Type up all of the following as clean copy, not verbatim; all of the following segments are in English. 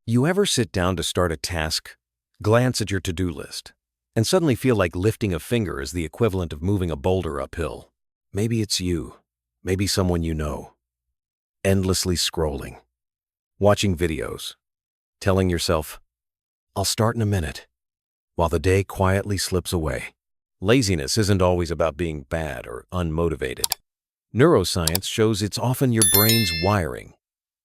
You ever sit down to start a task, glance at your to-do list, and suddenly feel like lifting a finger is the equivalent of moving a boulder uphill? Maybe it's you, maybe someone you know. Endlessly scrolling, watching videos, telling yourself, "I'll start in a minute," while the day quietly slips away. Laziness isn't always about being bad or unmotivated. Neuroscience shows it's often your brain's wiring,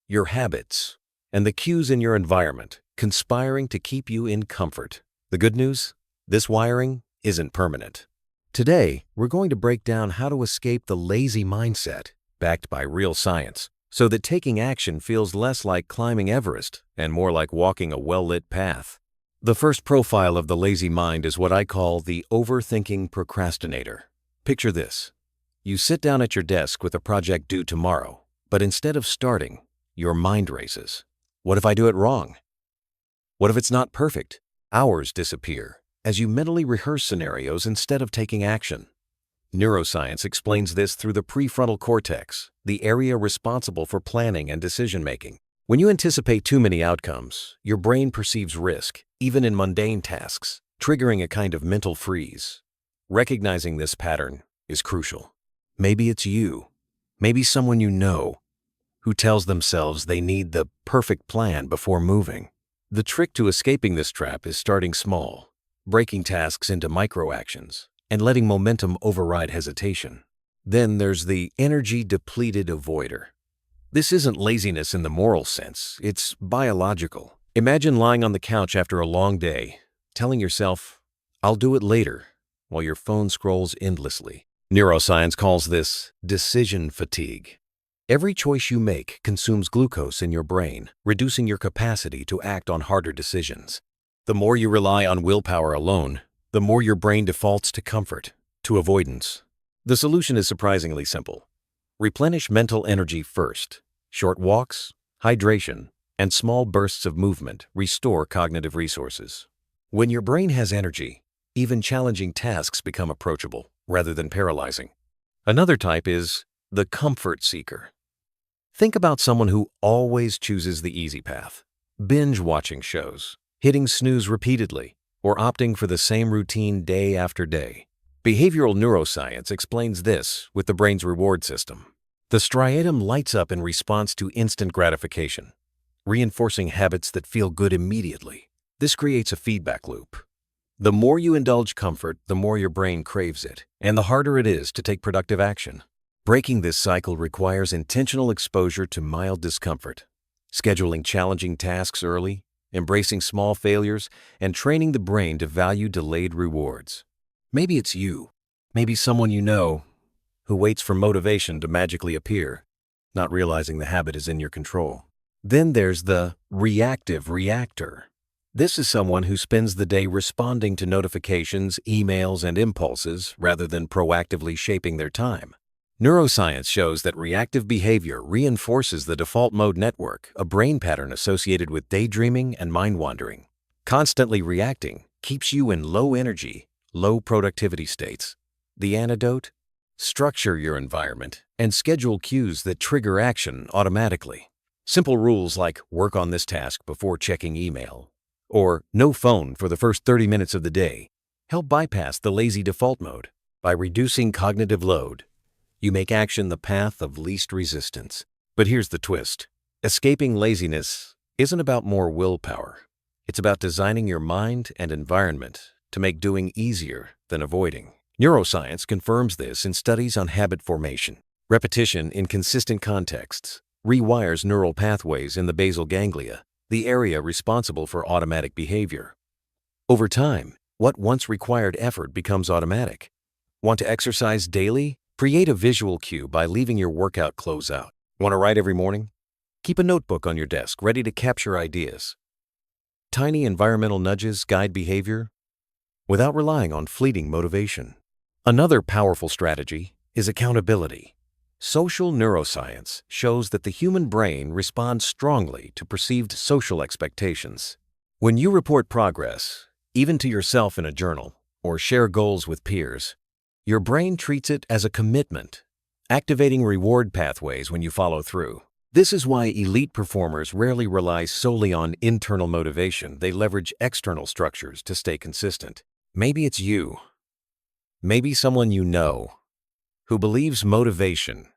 your habits, and the cues in your environment conspiring to keep you in comfort. The good news? This wiring isn't permanent. Today, we're going to break down how to escape the lazy mindset, backed by real science, so that taking action feels less like climbing Everest and more like walking a well-lit path. The first profile of the lazy mind is what I call the overthinking procrastinator. Picture this. You sit down at your desk with a project due tomorrow, but instead of starting, your mind races. What if I do it wrong? What if it's not perfect? Hours disappear as you mentally rehearse scenarios instead of taking action. Neuroscience explains this through the prefrontal cortex, the area responsible for planning and decision-making. When you anticipate too many outcomes, your brain perceives risk, even in mundane tasks, triggering a kind of mental freeze. Recognizing this pattern is crucial. Maybe it's you, maybe someone you know, who tells themselves they need the perfect plan before moving. The trick to escaping this trap is starting small, breaking tasks into micro-actions, and letting momentum override hesitation. Then there's the energy-depleted avoider. This isn't laziness in the moral sense, it's biological. Imagine lying on the couch after a long day, telling yourself, "I'll do it later," while your phone scrolls endlessly. Neuroscience calls this decision fatigue. Every choice you make consumes glucose in your brain, reducing your capacity to act on harder decisions. The more you rely on willpower alone, the more your brain defaults to comfort, to avoidance. The solution is surprisingly simple. Replenish mental energy first. Short walks, hydration, and small bursts of movement restore cognitive resources. When your brain has energy, even challenging tasks become approachable rather than paralyzing. Another type is the comfort seeker. Think about someone who always chooses the easy path, binge-watching shows, hitting snooze repeatedly, or opting for the same routine day after day. Behavioral neuroscience explains this with the brain's reward system. The striatum lights up in response to instant gratification, reinforcing habits that feel good immediately. This creates a feedback loop. The more you indulge comfort, the more your brain craves it, and the harder it is to take productive action. Breaking this cycle requires intentional exposure to mild discomfort, scheduling challenging tasks early, embracing small failures, and training the brain to value delayed rewards. Maybe it's you, maybe someone you know, who waits for motivation to magically appear, not realizing the habit is in your control. Then there's the reactive reactor. This is someone who spends the day responding to notifications, emails, and impulses rather than proactively shaping their time. Neuroscience shows that reactive behavior reinforces the default mode network, a brain pattern associated with daydreaming and mind-wandering. Constantly reacting keeps you in low energy, low productivity states. The antidote? Structure your environment and schedule cues that trigger action automatically. Simple rules like work on this task before checking email, or no phone for the first 30 minutes of the day, help bypass the lazy default mode. By reducing cognitive load, you make action the path of least resistance. But here's the twist. Escaping laziness isn't about more willpower. It's about designing your mind and environment to make doing easier than avoiding. Neuroscience confirms this in studies on habit formation. Repetition in consistent contexts rewires neural pathways in the basal ganglia, the area responsible for automatic behavior. Over time, what once required effort becomes automatic. Want to exercise daily? Create a visual cue by leaving your workout clothes out. Want to write every morning? Keep a notebook on your desk ready to capture ideas. Tiny environmental nudges guide behavior without relying on fleeting motivation. Another powerful strategy is accountability. Social neuroscience shows that the human brain responds strongly to perceived social expectations. When you report progress, even to yourself in a journal, or share goals with peers, your brain treats it as a commitment, activating reward pathways when you follow through. This is why elite performers rarely rely solely on internal motivation. They leverage external structures to stay consistent. Maybe it's you, maybe someone you know, who believes motivation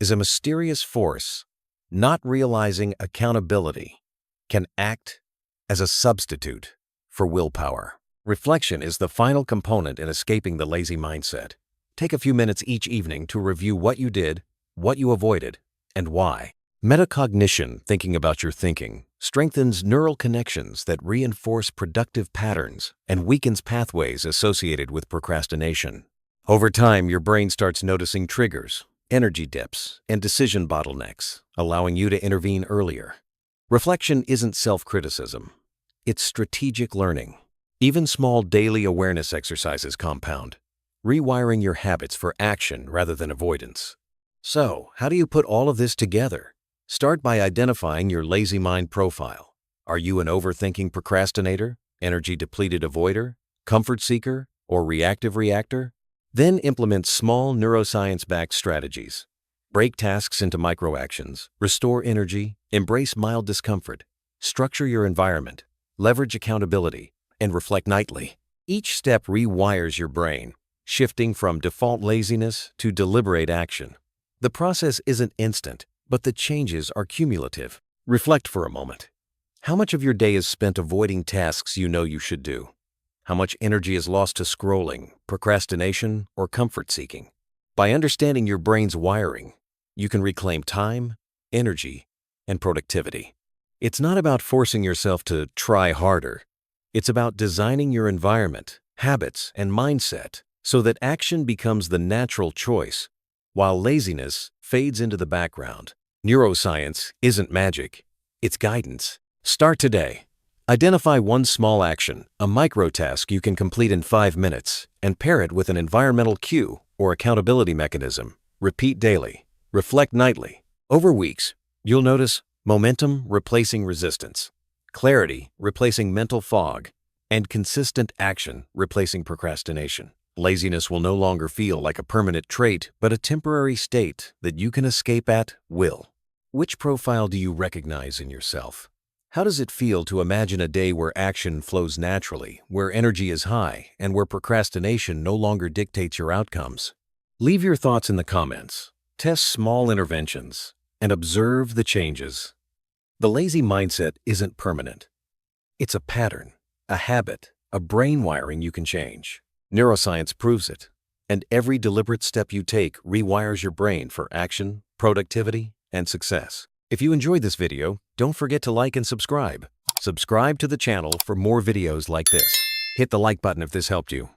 is a mysterious force, not realizing accountability can act as a substitute for willpower. Reflection is the final component in escaping the lazy mindset. Take a few minutes each evening to review what you did, what you avoided, and why. Metacognition, thinking about your thinking, strengthens neural connections that reinforce productive patterns and weakens pathways associated with procrastination. Over time, your brain starts noticing triggers, energy dips, and decision bottlenecks, allowing you to intervene earlier. Reflection isn't self-criticism. It's strategic learning. Even small daily awareness exercises compound, rewiring your habits for action rather than avoidance. So, how do you put all of this together? Start by identifying your lazy mind profile. Are you an overthinking procrastinator, energy-depleted avoider, comfort seeker, or reactive reactor? Then implement small neuroscience-backed strategies. Break tasks into micro-actions, restore energy, embrace mild discomfort, structure your environment, leverage accountability, and reflect nightly. Each step rewires your brain, shifting from default laziness to deliberate action. The process isn't instant, but the changes are cumulative. Reflect for a moment. How much of your day is spent avoiding tasks you know you should do? How much energy is lost to scrolling, procrastination, or comfort seeking? By understanding your brain's wiring, you can reclaim time, energy, and productivity. It's not about forcing yourself to try harder. It's about designing your environment, habits, and mindset so that action becomes the natural choice, while laziness fades into the background. Neuroscience isn't magic, it's guidance. Start today. Identify one small action, a micro-task you can complete in 5 minutes, and pair it with an environmental cue or accountability mechanism. Repeat daily. Reflect nightly. Over weeks, you'll notice momentum replacing resistance, clarity replacing mental fog, and consistent action replacing procrastination. Laziness will no longer feel like a permanent trait, but a temporary state that you can escape at will. Which profile do you recognize in yourself? How does it feel to imagine a day where action flows naturally, where energy is high, and where procrastination no longer dictates your outcomes? Leave your thoughts in the comments. Test small interventions and observe the changes. The lazy mindset isn't permanent. It's a pattern, a habit, a brain wiring you can change. Neuroscience proves it, and every deliberate step you take rewires your brain for action, productivity, and success. If you enjoyed this video, don't forget to like and subscribe. Subscribe to the channel for more videos like this. Hit the like button if this helped you.